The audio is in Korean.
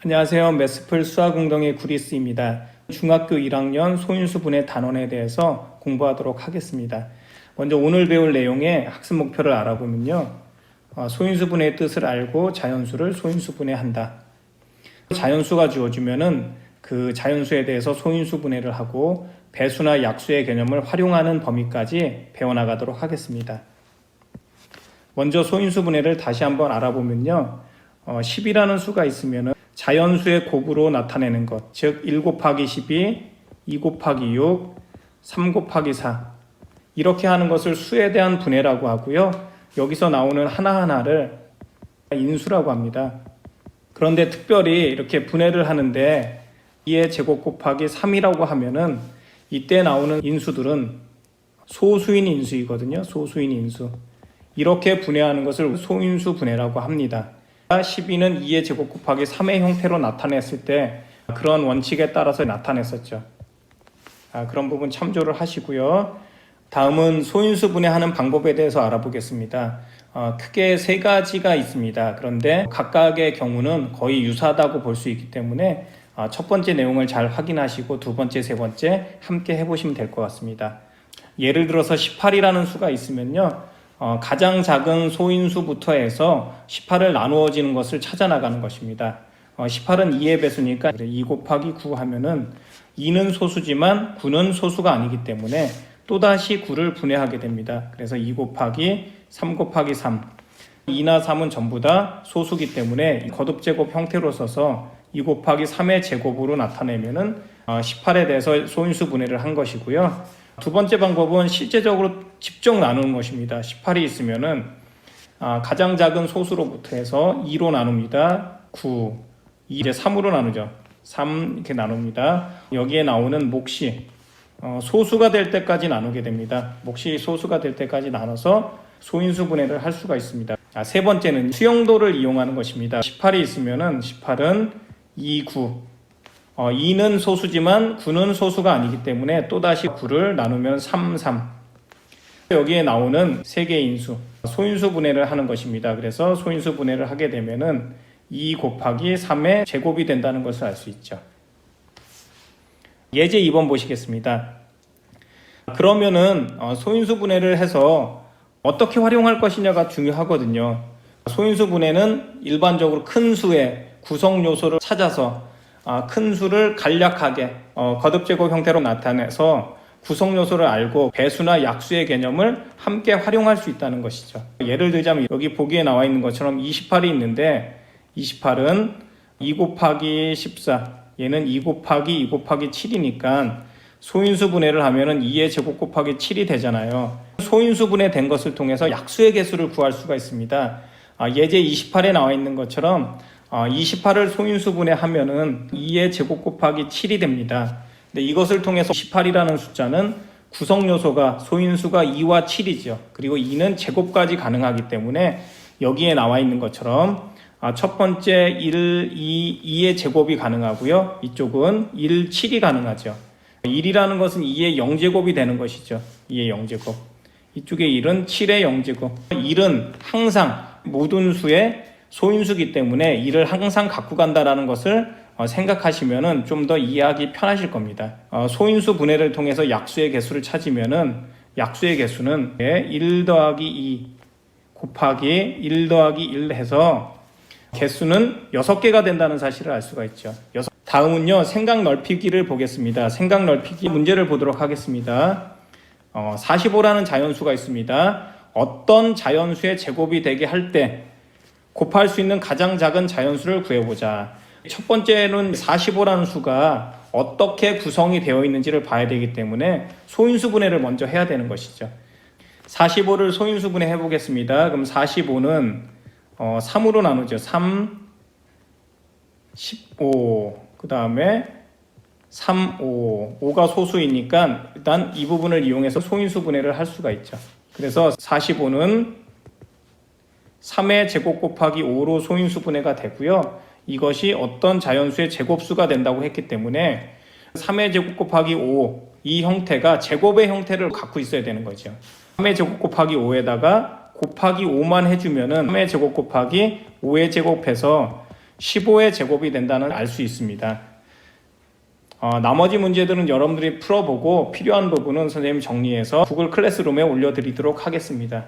안녕하세요. 매스플 수학운동의 구리스입니다. 중학교 1학년 소인수분해 단원에 대해서 공부하도록 하겠습니다. 먼저 오늘 배울 내용의 학습 목표를 알아보면요. 소인수분해의 뜻을 알고 자연수를 소인수분해한다. 자연수가 주어지면은 그 자연수에 대해서 소인수분해를 하고 배수나 약수의 개념을 활용하는 범위까지 배워나가도록 하겠습니다. 먼저 소인수분해를 다시 한번 알아보면요. 10이라는 수가 있으면은 자연수의 곱으로 나타내는 것, 즉 1 곱하기 12, 2 곱하기 6, 3 곱하기 4 이렇게 하는 것을 수에 대한 분해라고 하고요. 여기서 나오는 하나하나를 인수라고 합니다. 그런데 특별히 이렇게 분해를 하는데 2의 제곱 곱하기 3이라고 하면은 이때 나오는 인수들은 소수인 인수이거든요. 소수인 인수. 이렇게 분해하는 것을 소인수 분해라고 합니다. 12는 2의 제곱 곱하기 3의 형태로 나타냈을 때 그런 원칙에 따라서 나타냈었죠. 그런 부분 참조를 하시고요. 다음은 소인수 분해하는 방법에 대해서 알아보겠습니다. 크게 세 가지가 있습니다. 그런데 각각의 경우는 거의 유사하다고 볼 수 있기 때문에 첫 번째 내용을 잘 확인하시고 두 번째, 세 번째 함께 해보시면 될 것 같습니다. 예를 들어서 18이라는 수가 있으면요. 가장 작은 소인수부터 해서 18을 나누어지는 것을 찾아 나가는 것입니다. 18은 2의 배수니까 2 곱하기 9 하면은 2는 소수지만 9는 소수가 아니기 때문에 또다시 9를 분해하게 됩니다. 그래서 2 곱하기 3 곱하기 3 2나 3은 전부 다 소수기 때문에 거듭제곱 형태로 써서 2 곱하기 3의 제곱으로 나타내면은 18에 대해서 소인수 분해를 한 것이고요. 두 번째 방법은 실제적으로 직접 나누는 것입니다. 18이 있으면은 가장 작은 소수로부터 해서 2로 나눕니다. 9, 2 이제 3으로 나누죠. 3 이렇게 나눕니다. 여기에 나오는 몫이 소수가 될 때까지 나누게 됩니다. 몫이 소수가 될 때까지 나눠서 소인수 분해를 할 수가 있습니다. 세 번째는 수용도를 이용하는 것입니다. 18이 있으면은 18은 2, 9 2는 소수지만 9는 소수가 아니기 때문에 또다시 9를 나누면 3, 3 여기에 나오는 세 개의 인수 소인수 분해를 하는 것입니다. 그래서 소인수 분해를 하게 되면은 2 곱하기 3의 제곱이 된다는 것을 알 수 있죠. 예제 2번 보시겠습니다. 그러면은 소인수 분해를 해서 어떻게 활용할 것이냐가 중요하거든요. 소인수 분해는 일반적으로 큰 수의 구성 요소를 찾아서 큰 수를 간략하게 거듭제곱 형태로 나타내서 구성 요소를 알고 배수나 약수의 개념을 함께 활용할 수 있다는 것이죠. 예를 들자면 여기 보기에 나와 있는 것처럼 28이 있는데 28은 2 곱하기 14 얘는 2 곱하기 2 곱하기 7이니까 소인수 분해를 하면은 2의 제곱 곱하기 7이 되잖아요. 소인수 분해된 것을 통해서 약수의 개수를 구할 수가 있습니다. 예제 28에 나와 있는 것처럼 28을 소인수 분해하면은 2의 제곱 곱하기 7이 됩니다. 근데 이것을 통해서 28이라는 숫자는 구성 요소가 소인수가 2와 7이죠. 그리고 2는 제곱까지 가능하기 때문에 여기에 나와 있는 것처럼 첫 번째 1, 2의 제곱이 가능하고요. 이쪽은 1, 7이 가능하죠. 1이라는 것은 2의 0제곱이 되는 것이죠. 2의 0제곱. 이쪽에 1은 7의 0제곱. 1은 항상 모든 수의 소인수기 때문에 이를 항상 갖고 간다라는 것을 생각하시면은 좀 더 이해하기 편하실 겁니다. 소인수 분해를 통해서 약수의 개수를 찾으면은 약수의 개수는 1 더하기 2 곱하기 1 더하기 1 해서 개수는 6개가 된다는 사실을 알 수가 있죠. 다음은요, 생각 넓히기를 보겠습니다. 생각 넓히기 문제를 보도록 하겠습니다. 45라는 자연수가 있습니다. 어떤 자연수의 제곱이 되게 할 때 곱할 수 있는 가장 작은 자연수를 구해보자. 첫 번째는 45라는 수가 어떻게 구성이 되어 있는지를 봐야 되기 때문에 소인수 분해를 먼저 해야 되는 것이죠. 45를 소인수 분해 해보겠습니다. 그럼 45는 3으로 나누죠. 3, 15, 그 다음에 3, 5. 5가 소수이니까 일단 이 부분을 이용해서 소인수 분해를 할 수가 있죠. 그래서 45는 3의 제곱 곱하기 5로 소인수 분해가 되고요. 이것이 어떤 자연수의 제곱수가 된다고 했기 때문에 3의 제곱 곱하기 5 이 형태가 제곱의 형태를 갖고 있어야 되는 거죠. 3의 제곱 곱하기 5에다가 곱하기 5만 해주면은 3의 제곱 곱하기 5의 제곱해서 15의 제곱이 된다는 알 수 있습니다. 나머지 문제들은 여러분들이 풀어보고 필요한 부분은 선생님이 정리해서 구글 클래스룸에 올려드리도록 하겠습니다.